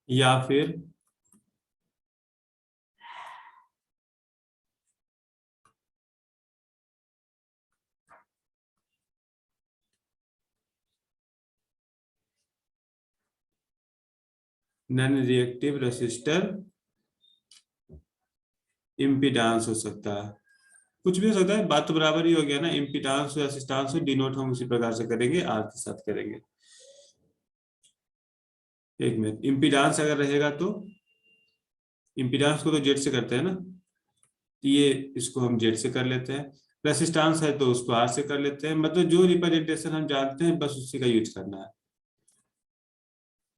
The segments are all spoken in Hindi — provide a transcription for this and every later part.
या फिर नॉन रिएक्टिव रेसिस्टर इम्पीडांस हो सकता है, कुछ भी हो सकता है, बात तो बराबर ही हो गया ना। इम्पीडांस रेसिस्टेंस डिनोट हम उसी प्रकार से करेंगे, आर के साथ करेंगे। एक मिनट, इम्पीडांस अगर रहेगा तो इम्पीडांस को तो जेड से करते हैं ना, तो ये इसको हम जेड से कर लेते हैं। रेसिस्टेंस है तो उसको आर से कर लेते हैं, मतलब जो रिप्रेजेंटेशन हम जानते हैं बस उसी का यूज करना है।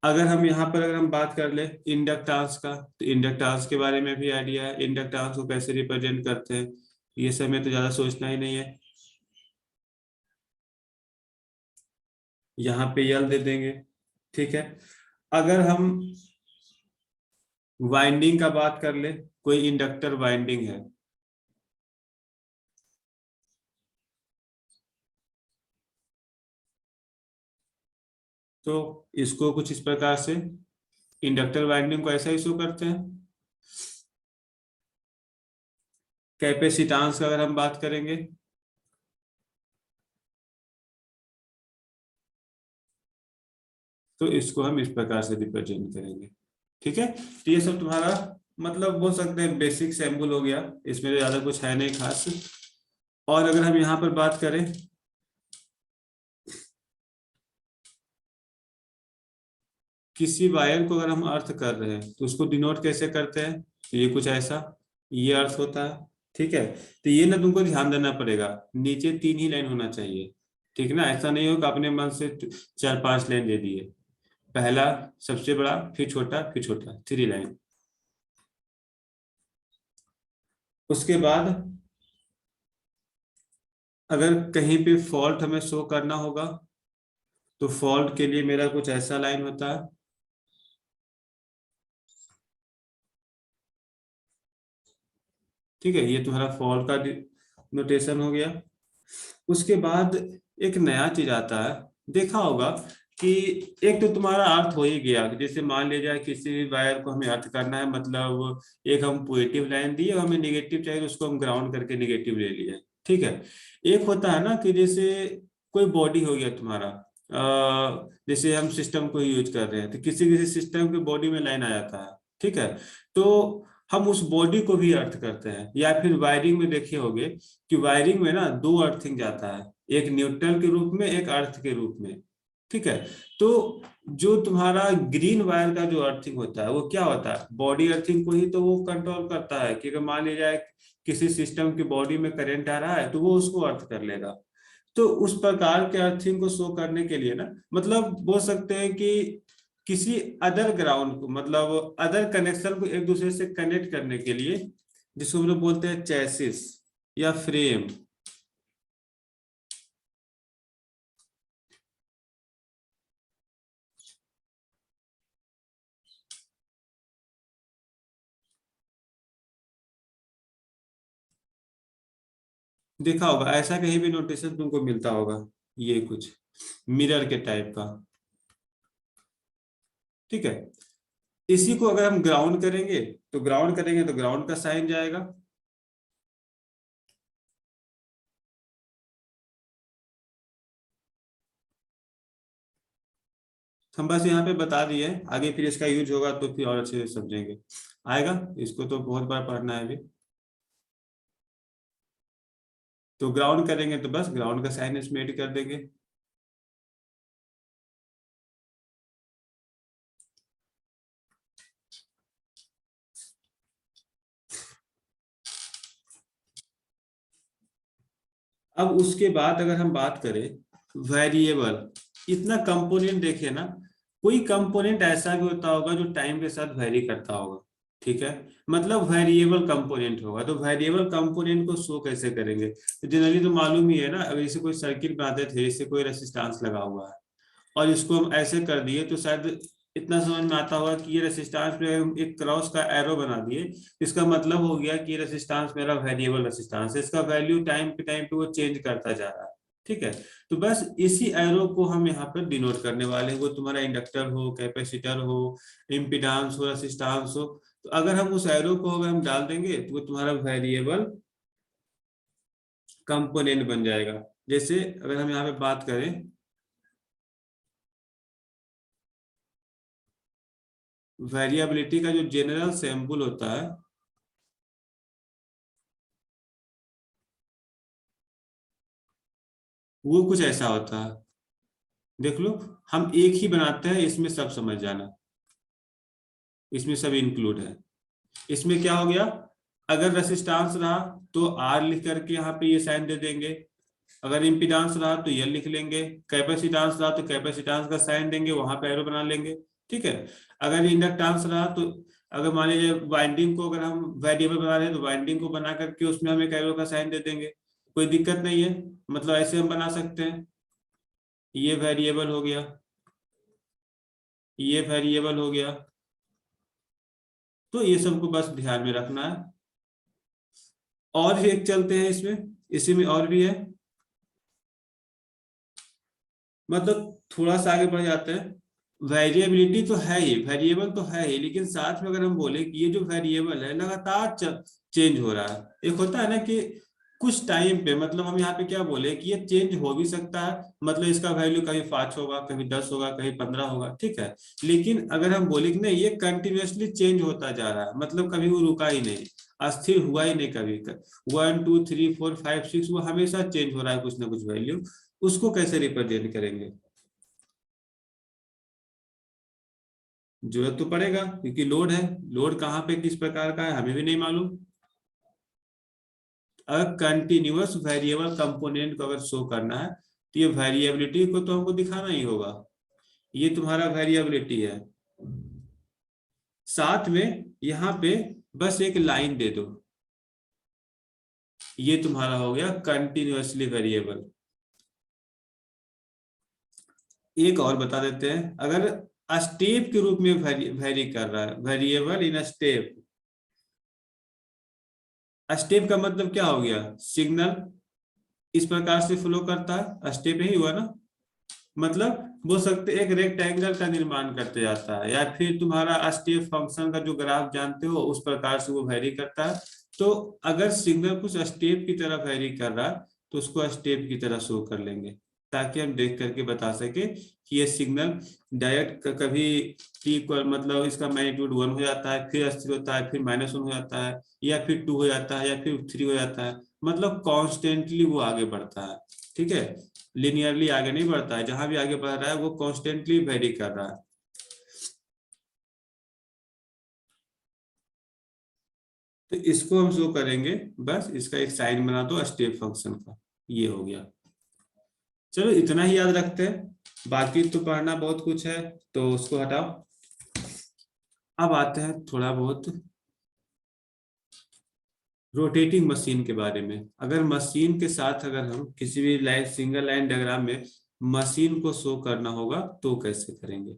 अगर हम यहाँ पर अगर हम बात कर ले इंडक्टेंस का, तो इंडक्टेंस के बारे में भी आइडिया है, इंडक्टेंस को कैसे रिप्रेजेंट करते हैं, ये सब में तो ज्यादा सोचना ही नहीं है। यहाँ पे यल दे देंगे, ठीक है। अगर हम वाइंडिंग का बात कर ले, कोई इंडक्टर वाइंडिंग है, तो इसको कुछ इस प्रकार से इंडक्टर वाइंडिंग को ऐसा ही शो करते हैं। कैपेसिटेंस का अगर हम बात करेंगे, तो इसको हम इस प्रकार से रिप्रेजेंट करेंगे, ठीक है। तो ये सब तुम्हारा मतलब बोल सकते हैं बेसिक सैम्पल हो गया, इसमें तो ज्यादा कुछ है नहीं खास। और अगर हम यहाँ पर बात करें, किसी वायर को अगर हम अर्थ कर रहे हैं तो उसको डिनोट कैसे करते हैं, तो ये कुछ ऐसा, ये अर्थ होता है, ठीक है। तो ये ना तुमको ध्यान देना पड़ेगा, नीचे 3 ही लाइन होना चाहिए, ठीक ना, ऐसा नहीं हो कि अपने मन से 4-5 लाइन दे दिए। पहला सबसे बड़ा, फिर छोटा, फिर छोटा, 3 लाइन। उसके बाद अगर कहीं पे फॉल्ट हमें शो करना होगा, तो फॉल्ट के लिए मेरा कुछ ऐसा लाइन होता है, ठीक है। ये तुम्हारा फॉल्ट का नोटेशन हो गया। उसके बाद एक नया चीज आता है, देखा होगा कि एक तो तुम्हारा अर्थ हो ही गया, जैसे मान लिया जाए किसी भी वायर को हमें अर्थ करना है, मतलब एक हम पॉजिटिव लाइन दिए और हमें निगेटिव चाहिए तो उसको हम ग्राउंड करके निगेटिव ले लिए, ठीक है। एक होता है ना कि जैसे कोई बॉडी हो गया तुम्हारा, जैसे हम सिस्टम को यूज कर रहे हैं तो किसी किसी सिस्टम के बॉडी में लाइन आ जाता है, ठीक है। तो हम उस बॉडी को भी अर्थ करते हैं, या फिर वायरिंग में देखे होंगे कि वायरिंग में ना 2 अर्थिंग जाता है, एक न्यूट्रल के रूप में, एक अर्थ के रूप में, ठीक है। तो जो तुम्हारा ग्रीन वायर का जो अर्थिंग होता है वो क्या होता है, बॉडी अर्थिंग को ही तो वो कंट्रोल करता है, कि अगर मान लिया जाए किसी सिस्टम की बॉडी में करंट आ रहा है तो वो उसको अर्थ कर लेगा। तो उस प्रकार के अर्थिंग को शो करने के लिए ना, मतलब बोल सकते हैं कि किसी अदर ग्राउंड को, मतलब अदर कनेक्शन को एक दूसरे से कनेक्ट करने के लिए, जिसको हम लोग बोलते हैं चैसिस या फ्रेम। देखा होगा ऐसा कहीं भी नोटेशन तुमको मिलता होगा, ये कुछ मिरर के टाइप का, ठीक है। इसी को अगर हम ग्राउंड करेंगे, तो ग्राउंड का साइन जाएगा। हम बस यहाँ पे बता दिए, आगे फिर इसका यूज होगा तो फिर और अच्छे से समझेंगे, आएगा। इसको तो बहुत बार पढ़ना है अभी। तो ग्राउंड करेंगे तो बस ग्राउंड का साइन इसमें ऐड कर देंगे। अब उसके बाद अगर हम बात करें वेरिएबल, इतना कंपोनेंट देखिए ना, कोई कंपोनेंट ऐसा भी होता होगा जो टाइम के साथ वेरी करता होगा, ठीक है, मतलब वेरिएबल कंपोनेंट होगा। तो वेरिएबल कंपोनेंट को शो कैसे करेंगे, तो जनरली तो मालूम ही है ना, अगर इसे कोई सर्किट बनाते थे, इससे कोई रेसिस्टेंस लगा हुआ है और इसको हम ऐसे कर दिए, तो शायद इतना समझ में आता होगा कि ये रेसिस्टेंस पे हम एक क्रॉस का एरो बना दिए, इसका मतलब हो गया कि ये रेसिस्टेंस मेरा वेरिएबल रेसिस्टेंस है, इसका वैल्यू टाइम पे वो चेंज करता जा रहा है, ठीक है। तो बस इसी एरो को हम यहाँ पर डिनोट करने वाले हैं, वो तुम्हारा इंडक्टर हो, कैपेसिटर हो, इम्पीडेंस हो, रेसिस्टेंस हो। तो अगर हम उस एरो को अगर हम डाल देंगे तो वो तुम्हारा वेरिएबल कंपोनेंट बन जाएगा। जैसे अगर हम यहाँ पे बात करें, वेरिएबिलिटी का जो जनरल सैंपल होता है वो कुछ ऐसा होता है, देख लो। हम एक ही बनाते हैं, इसमें सब समझ जाना, इसमें सब इंक्लूड है। इसमें क्या हो गया, अगर रेसिस्टेंस रहा तो आर लिख करके यहाँ पे ये साइन दे देंगे, अगर इम्पीडेंस रहा तो ये लिख लेंगे, कैपेसिटेंस रहा तो कैपेसिटेंस का साइन देंगे, वहां पे एरो बना लेंगे। ठीक है। अगर इंडक्टेंस रहा तो, अगर मान लीजिए वाइंडिंग को अगर हम वेरिएबल बना रहे हैं तो वाइंडिंग को बना करके उसमें हम एक एरो का साइन दे देंगे, कोई दिक्कत नहीं है। मतलब ऐसे हम बना सकते हैं। ये वेरिएबल हो गया, ये वेरिएबल हो गया। तो ये सबको बस ध्यान में रखना है। और एक चलते हैं इसमें, इसी में और भी है, मतलब थोड़ा सा आगे बढ़ जाते हैं। वेरिएबिलिटी तो है ही, वेरिएबल तो है ही, लेकिन साथ में अगर हम बोले कि ये जो वेरिएबल है लगातार चेंज हो रहा है। एक होता है ना कि कुछ टाइम पे, मतलब हम यहाँ पे क्या बोले कि ये चेंज हो भी सकता है, मतलब इसका वैल्यू कभी 5 होगा, कभी 10 होगा, कभी 15 होगा, ठीक है। लेकिन अगर हम बोले कि नहीं ये कंटिन्यूअसली चेंज होता जा रहा है, मतलब कभी वो रुका ही नहीं, अस्थिर हुआ ही नहीं कभी, 1 2 3 4 5 6 वो हमेशा चेंज हो रहा है कुछ ना कुछ वैल्यू, उसको कैसे रिप्रेजेंट करेंगे? जरूरत तो पड़ेगा, क्योंकि लोड है। लोड कहाँ पे किस प्रकार का है हमें भी नहीं मालूम। अगर कंटिन्यूअस वेरिएबल कंपोनेंट को अगर शो करना है तो ये वेरिएबिलिटी को तो हमको दिखाना ही होगा। ये तुम्हारा वेरिएबिलिटी है। साथ में यहाँ पे बस एक लाइन दे दो, ये तुम्हारा हो गया कंटिन्यूअसली वेरिएबल। एक और बता देते हैं, अगर स्टेप के रूप में वेरी कर रहा है, वेरिएबल इन स्टेप। स्टेप का मतलब क्या हो गया, सिग्नल इस प्रकार से फ्लो करता है, स्टेप यही हुआ ना। मतलब बोल सकते एक रेक्टेंगल का निर्माण करते जाता है, या फिर तुम्हारा स्टेप फंक्शन का जो ग्राफ जानते हो उस प्रकार से वो वेरी करता है। तो अगर सिग्नल कुछ स्टेप की तरह वेरी कर रहा है तो उसको स्टेप की तरह शो कर लेंगे, ताकि हम देख करके बता सके कि ये सिग्नल डायरेक्ट कभी टी को, मतलब इसका मैग्नीट्यूड 1 हो जाता है, फिर अस्थिर होता है, फिर -1 हो जाता है, या फिर 2 हो जाता है, या फिर 3 हो जाता है। मतलब कॉन्स्टेंटली वो आगे बढ़ता है। ठीक है। लिनियरली आगे नहीं बढ़ता है, जहां भी आगे बढ़ रहा है वो कॉन्स्टेंटली वेरी कर रहा है। तो इसको हम शो करेंगे, बस इसका एक साइन बना दो स्टेप फंक्शन का, ये हो गया। चलो इतना ही याद रखते हैं, बाकी तो पढ़ना बहुत कुछ है, तो उसको हटाओ। अब आते हैं थोड़ा बहुत रोटेटिंग मशीन के बारे में। अगर मशीन के साथ अगर हम किसी भी लाइन, सिंगल लाइन डायग्राम में मशीन को शो करना होगा तो कैसे करेंगे?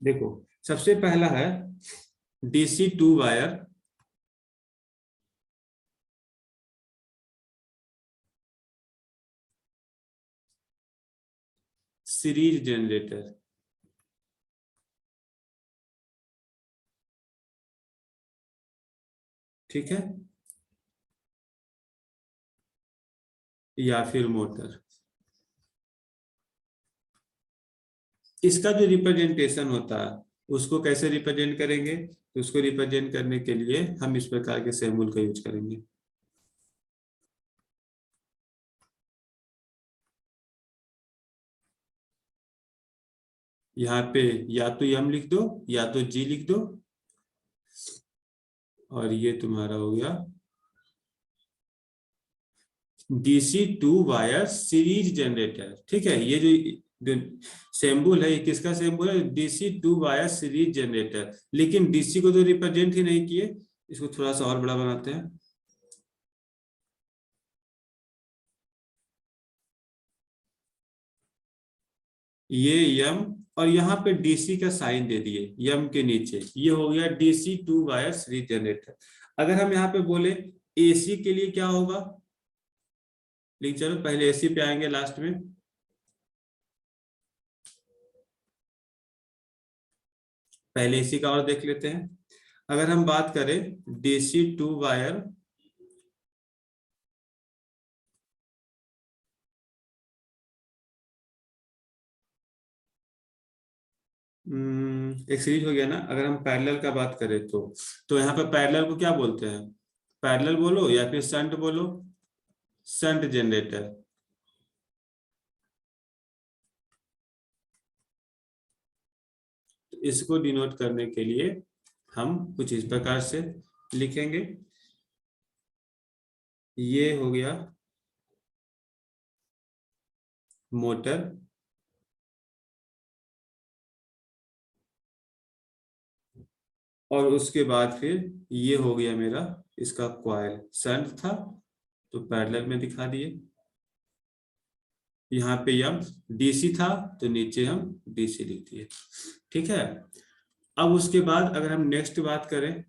देखो, सबसे पहला है DC 2 वायर सीरीज जनरेटर। ठीक है। या फिर मोटर। इसका जो रिप्रेजेंटेशन होता है उसको कैसे रिप्रेजेंट करेंगे? तो उसको रिप्रेजेंट करने के लिए हम इस प्रकार के सिंबल का यूज करेंगे। यहाँ पे या तो एम लिख दो या तो जी लिख दो, और ये तुम्हारा हो गया DC 2 वायर सीरीज जनरेटर। ठीक है। ये जो सिंबल है ये किसका सिंबल है? DC 2 wire series generator. लेकिन डीसी को तो रिप्रेजेंट ही नहीं किए, इसको थोड़ा सा और बड़ा बनाते हैं। ये यम, और यहाँ पे डीसी का साइन दे दिए यम के नीचे, ये हो गया डीसी 2 वायर सीरीज जनरेटर। अगर हम यहाँ पे बोले एसी के लिए क्या होगा, लेकिन चलो पहले एसी पे आएंगे लास्ट में। पहले एसी का और देख लेते हैं। अगर हम बात करें डीसी 2 वायर एक सीरीज हो गया ना। अगर हम पैरेलल का बात करें तो यहाँ पे पैरेलल को क्या बोलते हैं, पैरेलल बोलो या फिर शंट बोलो, शंट जनरेटर। तो इसको डिनोट करने के लिए हम कुछ इस प्रकार से लिखेंगे। ये हो गया मोटर, और उसके बाद फिर ये हो गया मेरा इसका कॉइल, शंट था तो पैरेलल में दिखा दिए। यहाँ पे यम डीसी था तो नीचे हम डीसी लिख दिए। ठीक है। अब उसके बाद अगर हम नेक्स्ट बात करें,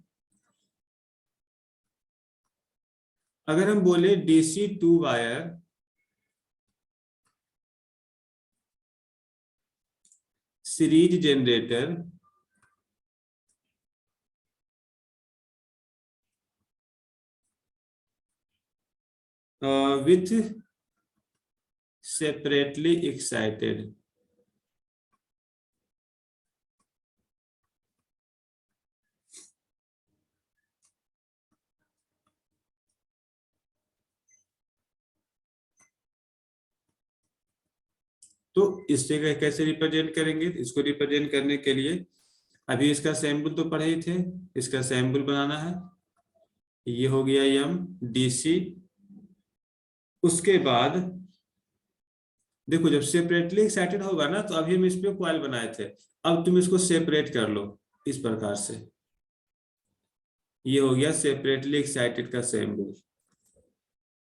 अगर हम बोले DC 2 wire series generator with separately excited, तो इससे कैसे रिप्रेजेंट करेंगे, इसको रिप्रेजेंट करने के लिए अभी इसका सैंपल तो पढ़े ही थे, इसका सैंपल बनाना है। ये हो गया यम डीसी। उसके बाद देखो जब सेपरेटली एक्साइटेड होगा ना, तो अभी हम इस पे कॉइल बनाए थे, अब तुम इसको सेपरेट कर लो इस प्रकार से। ये हो गया सेपरेटली एक्साइटेड का सैंपल।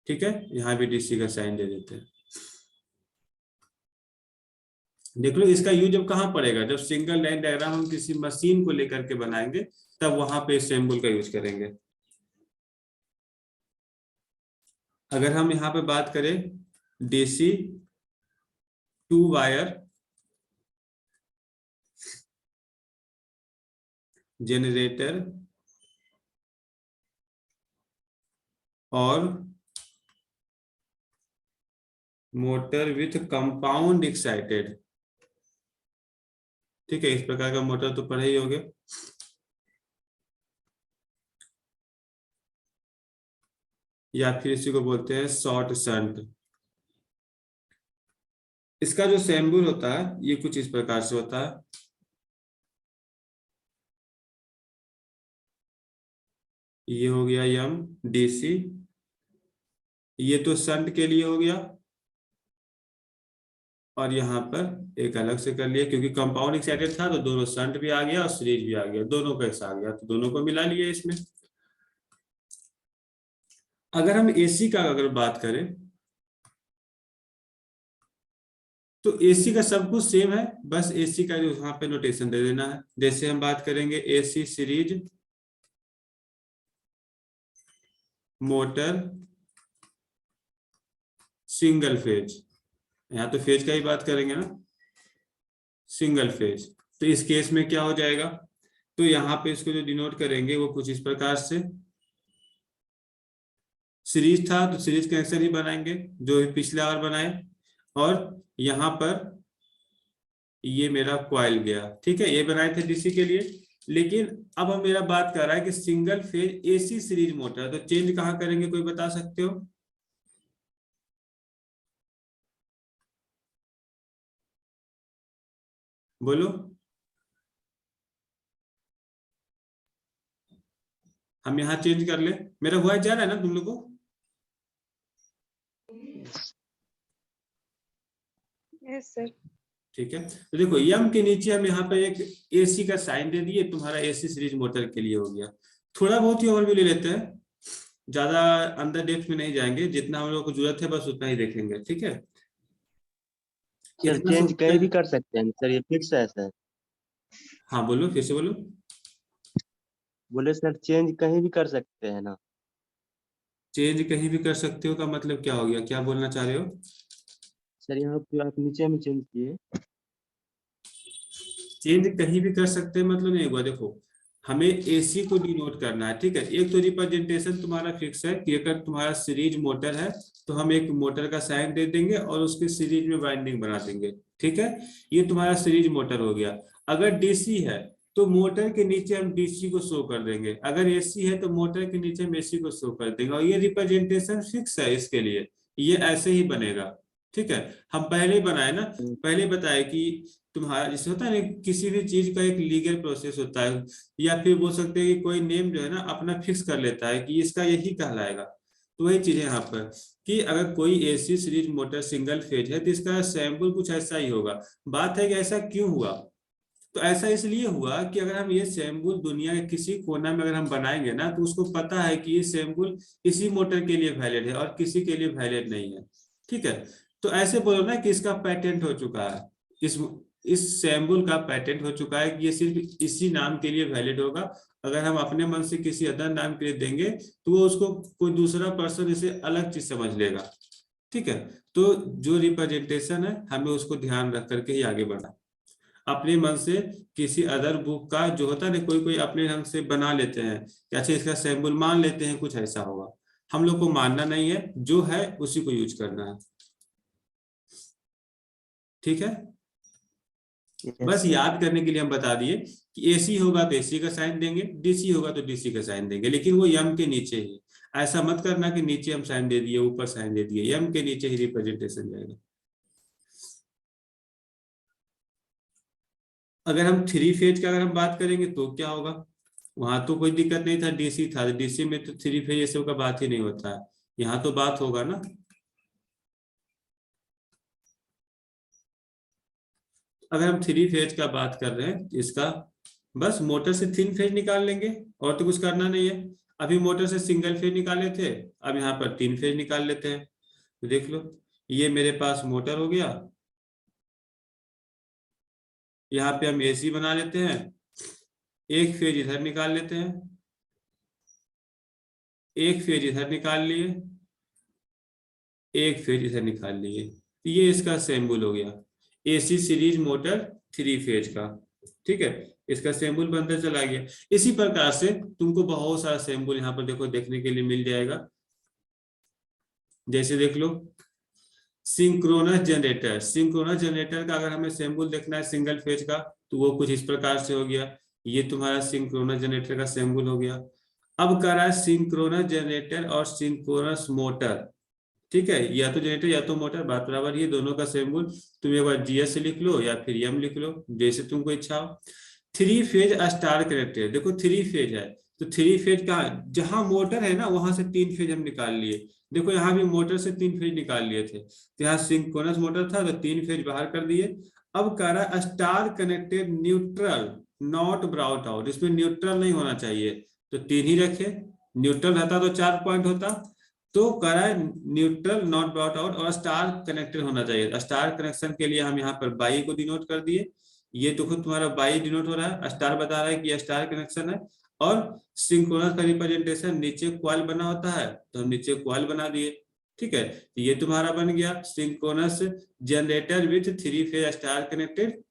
ठीक है, यहाँ भी डीसी का साइन दे देते हैं। देख लो इसका यूज अब कहाँ पड़ेगा, जब सिंगल लाइन डायग्राम हम किसी मशीन को लेकर के बनाएंगे तब वहां पे इस सिंबल का यूज करेंगे। अगर हम यहाँ पे बात करें डीसी 2 वायर जनरेटर और मोटर विथ कंपाउंड एक्साइटेड, ठीक है, इस प्रकार का मोटर तो पढ़े ही होंगे। या फिर इसी को बोलते हैं शॉर्ट शंट। इसका जो सिंबल होता है ये कुछ इस प्रकार से होता है। ये हो गया यम डीसी, ये तो शंट के लिए हो गया, और यहाँ पर एक अलग से कर लिया क्योंकि कंपाउंड एक्साइटेड था तो दोनों शंट भी आ गया और सीरीज भी आ गया, दोनों का आ गया तो दोनों को मिला लिए इसमें। अगर हम एसी का अगर बात करें तो एसी का सब कुछ सेम है, बस एसी का जो यहाँ पे नोटेशन दे देना है। जैसे हम बात करेंगे AC series motor single phase, यहाँ तो फेज का ही बात करेंगे ना, सिंगल फेज। तो इस केस में क्या हो जाएगा, तो यहाँ पे इसको जो डिनोट करेंगे वो कुछ इस प्रकार से, सीरीज था तो सीरीज कनेक्शन ही बनाएंगे जो पिछले बार बनाए, और यहाँ पर ये मेरा कॉइल गया। ठीक है, ये बनाए थे डीसी के लिए। लेकिन अब हम मेरा बात कर रहा है कि single phase AC series motor, तो चेंज कहाँ करेंगे, कोई बता सकते हो? बोलो। हम यहाँ चेंज कर ले, मेरा वॉइस जा रहा है ना तुम लोग को? Yes sir. ठीक है, तो देखो यम के नीचे हम यहाँ पे एक एसी का साइन दे दिए, तुम्हारा एसी सीरीज मोटर के लिए हो गया। थोड़ा बहुत ही ओवरव्यू ले लेते हैं, ज्यादा अंदर डेप्थ में नहीं जाएंगे, जितना हम लोग को जरूरत है बस उतना ही देखेंगे। ठीक है, सर इतना चेंज सोचते कहीं भी हैं। कर सकते हैं सर, ये फिक्स है सर? हाँ बोलो, फिर से बोलो। बोले सर चेंज कहीं भी कर सकते हैं ना? चेंज कहीं भी कर सकते हो का मतलब क्या हो गया, क्या बोलना चाह रहे हो? सर यहाँ पे आप नीचे में चेंज किए। चेंज कहीं भी कर सकते हैं मतलब नहीं हुआ, देखो हमें एसी को डिनोट करना है, ठीक है। एक तो रिप्रेजेंटेशन तुम्हारा फिक्स है कि अगर तुम्हारा सीरीज मोटर है तो हम एक मोटर का साइन दे देंगे और उसके सीरीज में वाइंडिंग बना देंगे, ठीक है। ये तुम्हारा सीरीज मोटर हो गया। अगर डीसी है तो मोटर के नीचे हम डीसी को शो कर देंगे, अगर एसी है तो मोटर के नीचे हम एसी को शो कर देंगे, और ये रिप्रेजेंटेशन फिक्स है इसके लिए, ये ऐसे ही बनेगा, ठीक है। हम पहले ही बनाए ना, पहले बताए कि तुम्हारा जैसे होता है ना, किसी भी चीज का एक लीगल प्रोसेस होता है, या फिर बोल सकते हैं कि कोई नेम जो है ना अपना फिक्स कर लेता है कि इसका यही कहलाएगा। तो वही चीज है यहाँ पर कि अगर कोई AC series motor single phase है तो इसका सैंपल कुछ ऐसा ही होगा। बात है कि ऐसा क्यों हुआ, तो ऐसा इसलिए हुआ कि अगर हम ये सैंपल दुनिया के किसी कोना में अगर हम बनाएंगे ना तो उसको पता है कि ये सैंपल इसी मोटर के लिए वैलिड है और किसी के लिए वैलिड नहीं है, ठीक है। तो ऐसे बोलो ना कि इसका पेटेंट हो चुका है, इस इस सैंपल का पेटेंट हो चुका है कि ये सिर्फ इसी नाम के लिए वैलिड होगा। अगर हम अपने मन से किसी अदर नाम के लिए देंगे तो वो उसको कोई दूसरा पर्सन इसे अलग चीज समझ लेगा, ठीक है। तो जो रिप्रेजेंटेशन है हमें उसको ध्यान रख करके ही आगे बढ़ा। अपने मन से किसी अदर बुक का जो होता है ना, कोई कोई अपने ढंग से बना लेते हैं कि अच्छा इसका सैंपल मान लेते हैं, कुछ ऐसा होगा। हम लोग को मानना नहीं है, जो है उसी को यूज करना है, ठीक है। यस बस सर। याद करने के लिए हम बता दिए कि एसी होगा तो एसी का साइन देंगे, डीसी होगा तो डीसी का साइन देंगे, लेकिन वो यम के नीचे ही। ऐसा मत करना कि नीचे हम साइन दे दिए ऊपर साइन दे दिए, यम के नीचे ही रिप्रेजेंटेशन जाएगा। अगर हम थ्री फेज का अगर हम बात करेंगे तो क्या होगा, वहां तो कोई दिक्कत नहीं था, डीसी था, डीसी में तो थ्री फेज ये सब का बात ही नहीं होता है, यहाँ तो बात होगा ना। अगर हम थ्री फेज का बात कर रहे हैं तो इसका बस मोटर से तीन फेज निकाल लेंगे, और तो कुछ करना नहीं है। अभी मोटर से सिंगल फेज निकाले थे, अब यहाँ पर तीन फेज निकाल लेते हैं। तो देख लो, ये मेरे पास मोटर हो गया, यहाँ पे हम एसी बना लेते हैं, एक फेज इधर निकाल लेते हैं, एक फेज इधर निकाल लिए, एक फेज इधर निकाल लिए, तो ये इसका सिंबल हो गया AC series motor three phase का, ठीक है। इसका सिंबल बनता चला गया। इसी प्रकार से तुमको बहुत सारा सिंबल यहाँ पर देखो देखने के लिए मिल जाएगा। जैसे देख लो, सिंक्रोनस जनरेटर, सिंक्रोनस जनरेटर का अगर हमें सिंबल देखना है सिंगल फेज का तो वो कुछ इस प्रकार से हो गया, ये तुम्हारा सिंक्रोनस जनरेटर का सिंबल हो गया। अब कर रहा है सिंक्रोनस जनरेटर और सिंक्रोनस मोटर, ठीक है, या तो जनरेटर या तो मोटर बात बराबर, ये दोनों का सिंबल तुम एक बार जीएस लिख लो या फिर एम लिख लो, जैसे तुमको इच्छा हो। थ्री फेज स्टार कनेक्टेड, देखो थ्री फेज है तो थ्री फेज का जहां मोटर है ना वहां से तीन फेज हम निकाल लिए। देखो यहाँ भी मोटर से तीन फेज निकाल लिए थे, तो यहाँ सिंक्रोनस मोटर था तो तीन फेज बाहर कर दिए। अब कह रहा है star connected neutral not brought out, इसमें न्यूट्रल नहीं होना चाहिए तो तीन ही रखे, न्यूट्रल रहता तो 4 पॉइंट होता। तो कह रहा है न्यूट्रल नॉट ब्रॉट आउट और स्टार कनेक्टेड होना चाहिए। स्टार कनेक्शन के लिए हम यहाँ पर बाई को डिनोट कर दिए, ये देखो तुम्हारा बाई डिनोट हो रहा है, स्टार बता रहा है कि ये स्टार कनेक्शन है। और सिंक्रोनस का रिप्रेजेंटेशन नीचे क्वाल बना होता है तो हम नीचे क्वाल बना दिए, ठीक है। तो ये तुम्हारा बन गया synchronous generator with three phase star connected.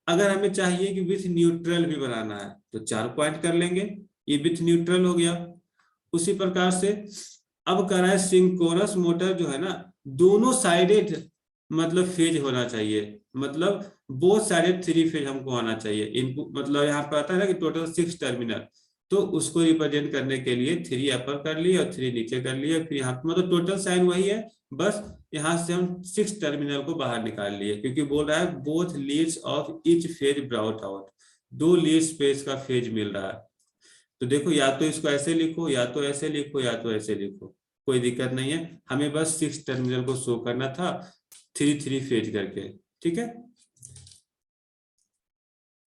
अगर हमें चाहिए कि विथ न्यूट्रल भी बनाना है तो 4 पॉइंट कर लेंगे, ये विथ न्यूट्रल हो गया। उसी प्रकार से अब कह रहा है सिंक्रोनस मोटर जो है ना दोनों साइडेड मतलब फेज होना चाहिए, मतलब बोथ साइडेड थ्री फेज हमको आना चाहिए इनपुट, मतलब यहाँ पे आता है ना कि टोटल 6 टर्मिनल, तो उसको रिप्रेजेंट करने के लिए थ्री अपर कर लिए और थ्री नीचे कर लिए, फिर यहाँ पे मतलब टोटल साइन वही है, बस यहाँ से हम 6 टर्मिनल को बाहर निकाल लिए, क्योंकि बोल रहा है both Leeds of each phase brought out, दो लीड स्पेस का फेज मिल रहा है। तो देखो या तो इसको ऐसे लिखो या तो ऐसे लिखो या तो ऐसे लिखो, कोई दिक्कत नहीं है, हमें बस 6 टर्मिनल को शो करना था थ्री थ्री फेज करके, ठीक है।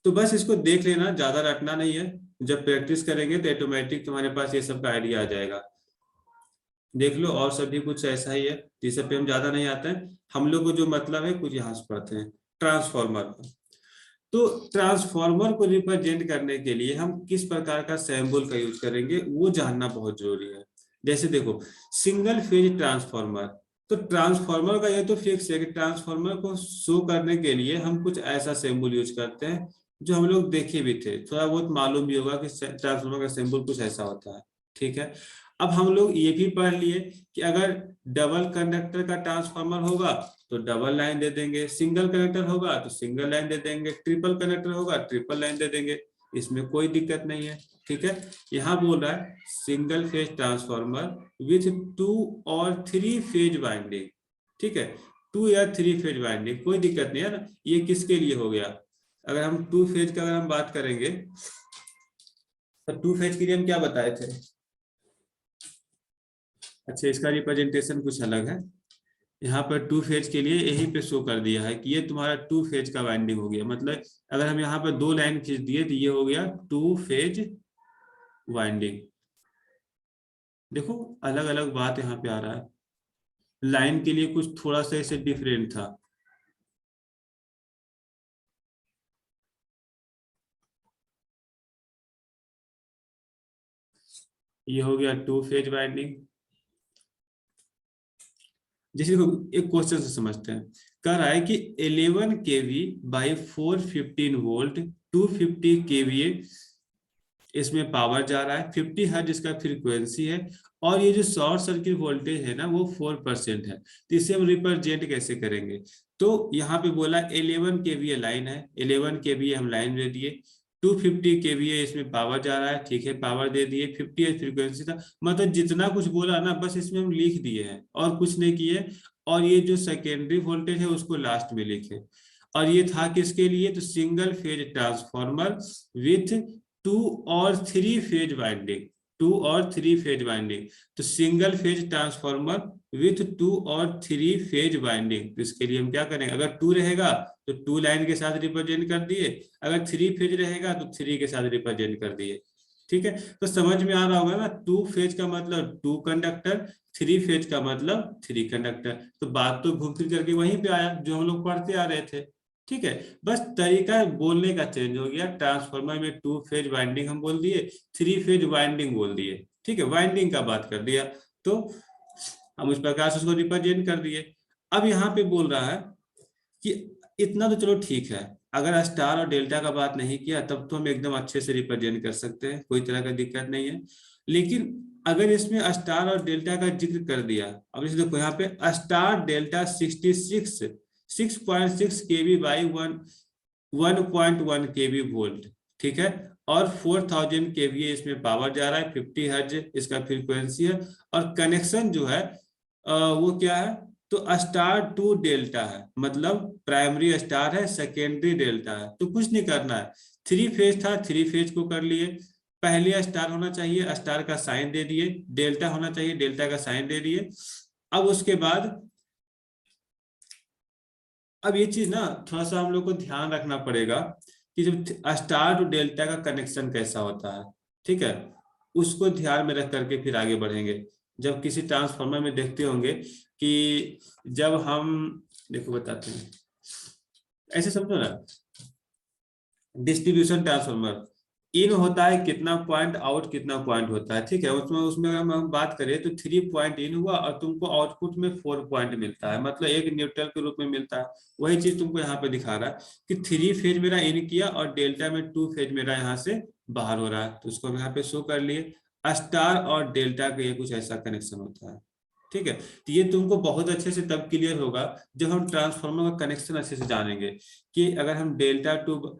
तो बस इसको देख लेना, ज्यादा रटना नहीं है, जब प्रैक्टिस करेंगे तो ऑटोमेटिक तुम्हारे पास ये सब का आइडिया आ जाएगा। देख लो, और सभी कुछ ऐसा ही है, जिस पे हम ज्यादा नहीं आते हैं। हम लोग को जो मतलब है कुछ यहाँ से पढ़ते हैं ट्रांसफॉर्मर। तो ट्रांसफॉर्मर को रिप्रेजेंट करने के लिए हम किस प्रकार का सिंबल का यूज करेंगे वो जानना बहुत जरूरी है। जैसे देखो, सिंगल फेज ट्रांसफॉर्मर, तो ट्रांसफॉर्मर का ये तो फिक्स है कि ट्रांसफॉर्मर को शो करने के लिए हम कुछ ऐसा सिंबल यूज करते हैं जो हम लोग देखे भी थे, थोड़ा बहुत मालूम भी होगा कि ट्रांसफॉर्मर का सिंबल कुछ ऐसा होता है। ठीक है, अब हम लोग ये भी पढ़ लिए कि अगर डबल कंडक्टर का ट्रांसफॉर्मर होगा तो डबल लाइन दे देंगे, सिंगल कनेक्टर होगा तो सिंगल लाइन दे देंगे, ट्रिपल कनेक्टर होगा ट्रिपल लाइन दे देंगे, इसमें कोई दिक्कत नहीं है। ठीक है, यहाँ बोल रहा है सिंगल फेज ट्रांसफॉर्मर विथ 2 और 3 फेज वाइंडिंग। ठीक है, 2 या 3 फेज वाइंडिंग, कोई दिक्कत नहीं है ना। ये किसके लिए हो गया, अगर हम 2 फेज का अगर हम बात करेंगे तो 2 फेज के लिए हम क्या बताए थे। अच्छा, इसका रिप्रेजेंटेशन कुछ अलग है। यहाँ पर 2 फेज के लिए यही पे शो कर दिया है कि ये तुम्हारा 2 फेज का वाइंडिंग हो गया। मतलब अगर हम यहाँ पर 2 लाइन खींच दिए तो ये हो गया 2 फेज वाइंडिंग। देखो अलग अलग बात यहाँ पे आ रहा है, लाइन के लिए कुछ थोड़ा सा इसे डिफरेंट था। ये हो गया 2 फेज वाइंडिंग। जैसे एक क्वेश्चन से समझते हैं, कह रहा है कि 11 केवी बाई 415 वोल्ट 250 केवीए इसमें पावर जा रहा है, 50 हर्ट्ज इसका फ्रीक्वेंसी है, और ये जो शॉर्ट सर्किट वोल्टेज है ना वो 4% है। तो इसे हम रिप्रेजेंट कैसे करेंगे। तो यहाँ पे बोला 11 केवीए लाइन है, 11 केवीए हम लाइन दे दिए, 250 केवीए इसमें पावर जा रहा है। ठीक है, पावर दे दिए, 50 हर्ट्ज फ्रीक्वेंसी था। मतलब जितना कुछ बोला ना बस इसमें हम लिख दिए हैं और कुछ नहीं किए। और ये जो सेकेंडरी वोल्टेज है उसको लास्ट में लिखे। और ये था किसके लिए, तो सिंगल फेज ट्रांसफॉर्मर विथ 2 और 3 फेज वाइंडिंग, 2 और 3 फेज वाइंडिंग। तो सिंगल फेज ट्रांसफॉर्मर विथ 2 और 3 फेज वाइंडिंग, तो इसके लिए हम क्या करेंगे, अगर 2 रहेगा तो 2 लाइन के साथ रिप्रेजेंट कर दिए, अगर 3 फेज रहेगा तो 3 के साथ रिप्रेजेंट कर दिए। ठीक है, तो समझ में आ रहा होगा ना, 2 फेज का मतलब 2 कंडक्टर, 3 फेज का मतलब 3 कंडक्टर। तो बात तो घूम फिर करके वहीं पे आया जो हम लोग पढ़ते आ रहे थे। ठीक है, बस तरीका बोलने का चेंज हो गया। ट्रांसफार्मर में 2 फेज वाइंडिंग हम बोल दिए, 3 फेज वाइंडिंग बोल दिए। ठीक है, वाइंडिंग का बात कर दिया तो हम उस प्रकार से उसको रिप्रेजेंट कर दिए। अब यहाँ पे बोल रहा है कि इतना तो चलो ठीक है, अगर स्टार और डेल्टा का बात नहीं किया तब तो हम एकदम अच्छे से रिप्रेजेंट कर सकते हैं, कोई तरह का दिक्कत नहीं है। लेकिन अगर इसमें स्टार और डेल्टा का जिक्र कर दिया, अब इसे देखो यहाँ पे star delta 6.6 KV by 1.1 KV volt. ठीक है, और 4000 केवीए इसमें पावर जा रहा है, 50 हर्ट्ज इसका फ्रीक्वेंसी है। और कनेक्शन जो है वो क्या है, तो स्टार टू डेल्टा है, मतलब प्राइमरी स्टार है सेकेंडरी डेल्टा है। तो कुछ नहीं करना है, 3 फेज था 3 फेज को कर लिए, पहले स्टार होना चाहिए स्टार का साइन दे दिए, डेल्टा होना चाहिए डेल्टा का साइन दे दिए। अब उसके बाद अब ये चीज ना थोड़ा सा हम लोग को ध्यान रखना पड़ेगा कि जब स्टार टू डेल्टा का कनेक्शन कैसा होता है। ठीक है, उसको ध्यान में रख करके फिर आगे बढ़ेंगे। जब किसी ट्रांसफार्मर में देखते होंगे कि जब हम, देखो बताते हैं, ऐसे समझो ना, डिस्ट्रीब्यूशन ट्रांसफार्मर इन होता है कितना पॉइंट, आउट कितना पॉइंट होता है। ठीक है, उसमें उसमें हम बात करें तो 3 पॉइंट इन हुआ और तुमको आउटपुट में 4 पॉइंट मिलता है, मतलब एक न्यूट्रल के रूप में मिलता है। वही चीज तुमको यहाँ पे दिखा रहा है कि 3 फेज मेरा इन किया और डेल्टा में 2 फेज मेरा यहाँ से बाहर हो रहा है, तो उसको हम यहाँ पे शो कर लिए। स्टार और डेल्टा का ये कुछ ऐसा कनेक्शन होता है। ठीक है, तो ये तुमको बहुत अच्छे से तब क्लियर होगा जब हम ट्रांसफार्मर का कनेक्शन अच्छे से जानेंगे कि अगर हम डेल्टा टू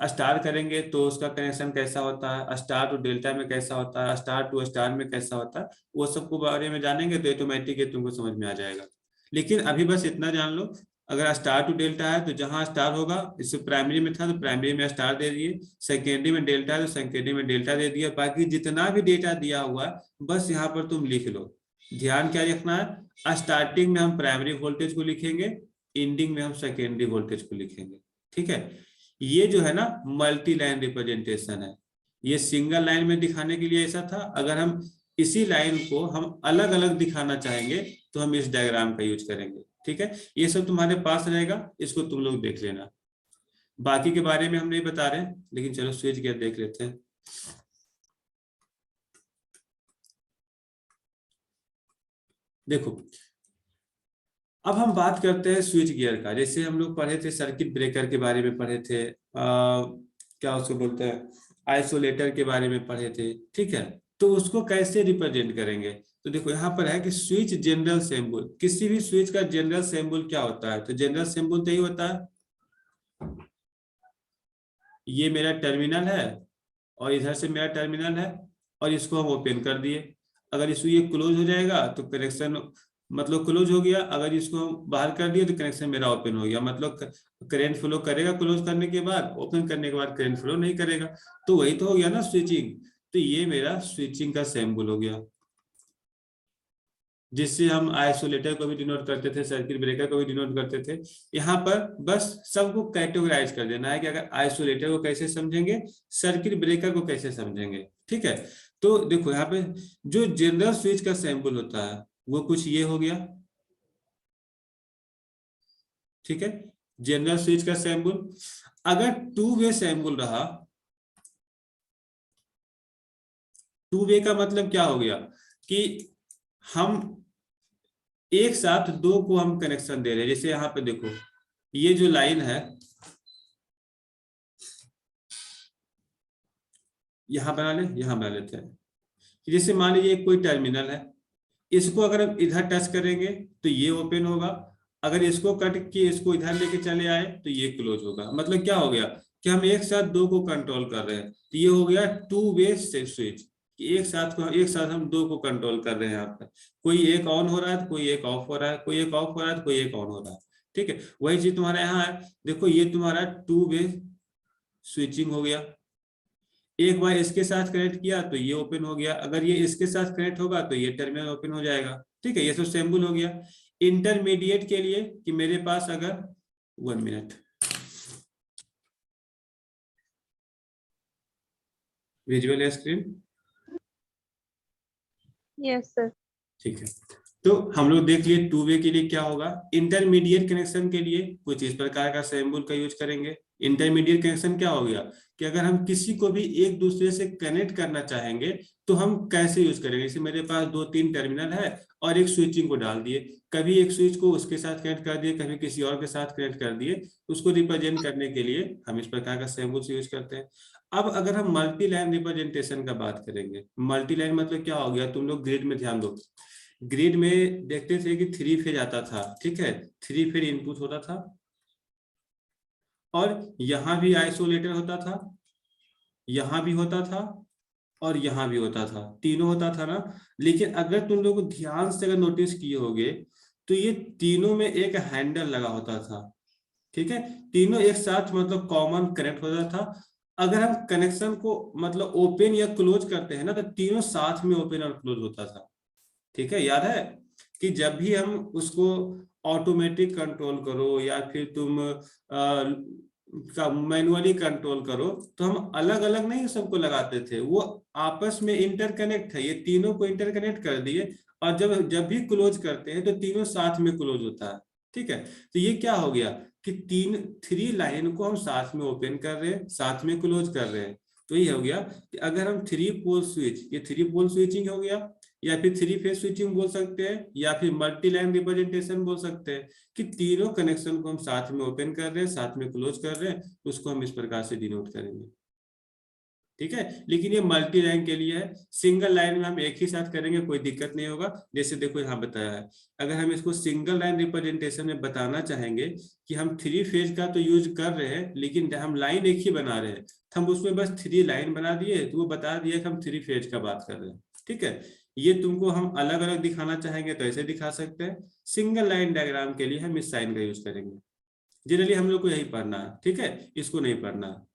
स्टार करेंगे तो उसका कनेक्शन कैसा होता है, स्टार टू डेल्टा में कैसा होता है, स्टार टू स्टार में कैसा होता है, वो सबको बारे में जानेंगे तो ऑटोमेटिक तुमको समझ में आ जाएगा। लेकिन अभी बस इतना जान लो, अगर स्टार टू डेल्टा है तो जहां स्टार होगा, इससे प्राइमरी में था तो प्राइमरी में स्टार दे दिए, सेकेंडरी में डेल्टा है तो सेकेंडरी में डेल्टा दे दिया, बाकी जितना भी डेटा दिया हुआ बस यहाँ पर तुम लिख लो। ध्यान क्या रखना है, स्टार्टिंग में हम प्राइमरी वोल्टेज को लिखेंगे, एंडिंग में हम सेकेंडरी वोल्टेज को लिखेंगे। ठीक है, ये जो है ना मल्टी लाइन रिप्रेजेंटेशन है, ये सिंगल लाइन में दिखाने के लिए ऐसा था। अगर हम इसी लाइन को हम अलग अलग दिखाना चाहेंगे तो हम इस डायग्राम का यूज करेंगे। ठीक है, ये सब तुम्हारे पास रहेगा, इसको तुम लोग देख लेना। बाकी के बारे में हम नहीं बता रहे, लेकिन चलो स्विच गियर देख लेते हैं। देखो, अब हम बात करते हैं स्विच गियर का। जैसे हम लोग पढ़े थे सर्किट ब्रेकर के बारे में पढ़े थे, क्या उसको बोलते हैं, आइसोलेटर के बारे में पढ़े थे। ठीक है, तो उसको कैसे रिप्रेजेंट करेंगे? तो देखो यहाँ पर है कि स्विच जनरल सिंबल, किसी भी स्विच का जनरल सिंबल क्या होता है? तो जनरल सिंबल तो यही होता है, ये मेरा टर्मिनल है और इधर से मेरा टर्मिनल है और इसको हम ओपन कर दिए। अगर इसको ये क्लोज हो जाएगा तो कनेक्शन मतलब क्लोज हो गया, अगर इसको हम बाहर कर दिए तो कनेक्शन मेरा ओपन हो गया, मतलब करंट फ्लो करेगा क्लोज करने के बाद, ओपन करने के बाद करंट फ्लो नहीं करेगा। तो वही तो हो गया ना स्विचिंग। तो ये मेरा स्विचिंग का सिंबल हो गया, जिससे हम आइसोलेटर को भी डिनोट करते थे, सर्किट ब्रेकर को भी डिनोट करते थे। यहाँ पर बस सबको कैटेगराइज कर देना है कि अगर आइसोलेटर को कैसे समझेंगे, सर्किट ब्रेकर को कैसे समझेंगे। ठीक है, तो देखो यहाँ पे जो जनरल स्विच का सिंबल होता है वो कुछ ये हो गया। ठीक है, जनरल स्विच का सिंबल। अगर टू वे सिंबल रहा, टू वे का मतलब क्या हो गया कि हम एक साथ दो को हम कनेक्शन दे रहे हैं। जैसे यहाँ पे देखो, ये जो लाइन है यहाँ बना ले, यहाँ बना लेते हैं। जैसे मान लीजिए कोई टर्मिनल है, इसको अगर हम इधर टच करेंगे तो ये ओपन होगा, अगर इसको कट के इसको इधर लेके चले आए तो ये क्लोज होगा। मतलब क्या हो गया कि हम एक साथ दो को कंट्रोल कर रहे हैं। तो ये हो गया टू वे स्विच, एक साथ हम दो को कंट्रोल कर रहे हैं। यहाँ पर कोई एक ऑन हो रहा है, कोई एक ऑफ हो रहा है, कोई एक ऑफ हो रहा है, कोई एक ऑन हो रहा है। ठीक है, वही चीज तुम्हारे यहाँ है। देखो ये तुम्हारा टू वे स्विचिंग हो गया। एक बार इसके साथ कनेक्ट किया तो ये ओपन हो गया, अगर ये इसके साथ कनेक्ट होगा तो ये टर्मिनल ओपन हो जाएगा। ठीक है, ये तो सिंबल हो गया। इंटरमीडिएट के लिए कि मेरे पास अगर 1 minute, visual screen. Yes sir. ठीक है, तो हम लोग देख लिए टू वे के लिए क्या होगा। इंटरमीडिएट कनेक्शन के लिए कुछ इस प्रकार का सिंबल का यूज करेंगे। इंटरमीडिएट कनेक्शन क्या हो गया कि अगर हम किसी को भी एक दूसरे से कनेक्ट करना चाहेंगे तो हम कैसे यूज करेंगे। जैसे मेरे पास 2-3 टर्मिनल है और एक स्विचिंग को डाल दिए, कभी एक स्विच को उसके साथ कनेक्ट कर दिए, कभी किसी और के साथ कनेक्ट कर दिए, उसको रिप्रेजेंट करने के लिए हम इस प्रकार का सिंबल यूज करते हैं। अब अगर हम मल्टी लाइन रिप्रेजेंटेशन का बात करेंगे, मल्टी लाइन मतलब क्या हो गया, तुम लोग ग्रिड में ध्यान दो। ग्रिड में देखते थे कि 3 फेज आता था। ठीक है, 3 फेज इनपुट होता था और यहां भी आइसोलेटर होता था, यहां भी होता था और यहां भी होता था, तीनों होता था ना। लेकिन अगर तुम लोग ध्यान से अगर नोटिस किए होगे तो ये तीनों में एक हैंडल लगा होता था। ठीक है, तीनों एक साथ मतलब कॉमन कनेक्ट होता था। अगर हम कनेक्शन को मतलब ओपन या क्लोज करते हैं ना तो तीनों साथ में ओपन और क्लोज होता था। ठीक है, याद है कि जब भी हम उसको ऑटोमेटिक कंट्रोल करो या फिर तुम मैनुअली कंट्रोल करो तो हम अलग अलग नहीं सबको लगाते थे, वो आपस में इंटरकनेक्ट है। ये तीनों को इंटरकनेक्ट कर दिए और जब जब भी क्लोज करते हैं तो तीनों साथ में क्लोज होता है। ठीक है, तो ये क्या हो गया कि 3 लाइन को हम साथ में ओपन कर रहे हैं, साथ में क्लोज कर रहे हैं। तो ये हो गया कि अगर हम 3 पोल स्विच, ये 3 पोल स्विचिंग हो गया या फिर 3 फेज स्विचिंग बोल सकते हैं या फिर मल्टी लाइन रिप्रेजेंटेशन बोल सकते हैं कि तीनों कनेक्शन को हम साथ में ओपन कर रहे हैं, साथ में क्लोज कर रहे हैं, उसको हम इस प्रकार से डिनोट करेंगे। ठीक है, लेकिन ये मल्टी लाइन के लिए है। सिंगल लाइन में हम एक ही साथ करेंगे, कोई दिक्कत नहीं होगा। जैसे देखो यहाँ बताया है, अगर हम इसको सिंगल लाइन रिप्रेजेंटेशन में बताना चाहेंगे कि हम 3 फेज का तो यूज कर रहे हैं लेकिन हम लाइन एक ही बना रहे हैं, तो हम उसमें बस 3 लाइन बना दिए तो वो बता दिया कि हम 3 फेज का बात कर रहे हैं। ठीक है, ये तुमको हम अलग अलग दिखाना चाहेंगे तो ऐसे दिखा सकते हैं। सिंगल लाइन डायग्राम के लिए हम इस साइन का यूज करेंगे। जनरली हम लोग को यही पढ़ना है। ठीक है, इसको नहीं पढ़ना है।